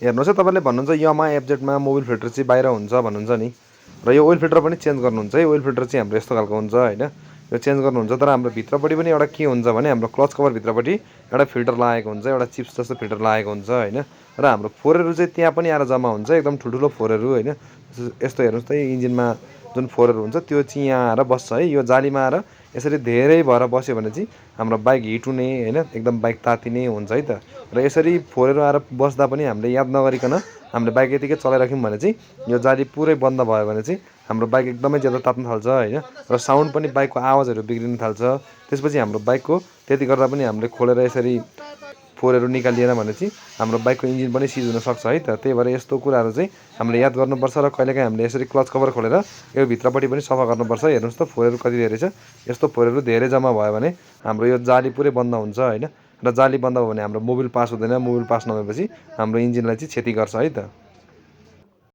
हेर्नुहोस् है, तपाईँले भन्नुहुन्छ यामा एफजेडमा मोबिल फिल्टर चाहिँ बाहिर हुन्छ भन्नुहुन्छ नि, र यो ओइल फिल्टर पनि चेन्ज गर्नुहुन्छ है। ओइल फिल्टर चाहिँ हाम्रो यस्तो खालको हुन्छ होइन, यो चेन्ज गर्नुहुन्छ। तर हाम्रो भित्रपट्टि पनि एउटा के हुन्छ भने हाम्रो क्लच कभर भित्रपट्टि एउटा फिल्टर लागेको हुन्छ, एउटा चिप्स जस्तो फिल्टर लागेको हुन्छ होइन। र हाम्रो फोरहरू चाहिँ त्यहाँ पनि आएर जम्मा हुन्छ, एकदम ठुल्ठुलो फोरहरू होइन। यस्तो हेर्नुहोस् त, इन्जिनमा जुन फोरहरू हुन्छ त्यो चाहिँ यहाँ आएर बस्छ है। यो जालीमा आएर यसरी धेरै भएर बस्यो भने चाहिँ हाम्रो बाइक हिट हुने होइन, एकदम बाइक तातिने हुन्छ है त। र यसरी फोरहरू आएर बस्दा पनि हामीले याद नगरिकन हामीले बाइक यतिकै चलाइराख्यौँ भने चाहिँ यो जाली पुरै बन्द भयो भने चाहिँ हाम्रो बाइक एकदमै ज्यादा तात्न थाल्छ होइन। र साउन्ड पनि बाइकको आवाजहरू बिग्रिन थाल्छ। त्यसपछि हाम्रो बाइकको त्यति गर्दा पनि हामीले खोलेर यसरी फोरहरू निकालिएन भने चाहिँ हाम्रो बाइकको इन्जिन पनि सिज हुनसक्छ है त। त्यही भएर यस्तो कुराहरू चाहिँ हामीले याद गर्नुपर्छ। र कहिलेकाहीँ हामीले यसरी क्लच कभर खोलेर यो भित्रपट्टि पनि सफा गर्नुपर्छ। हेर्नुहोस् त, फोरहरू कति धेरै छ। यस्तो फोरहरू धेरै जम्मा भयो भने हाम्रो यो जाली पुरै बन्द हुन्छ होइन। र जाली बन्द भयो भने हाम्रो मोबिल पास हुँदैन। मोबिल पास नभएपछि हाम्रो इन्जिनलाई चाहिँ क्षति गर्छ है त।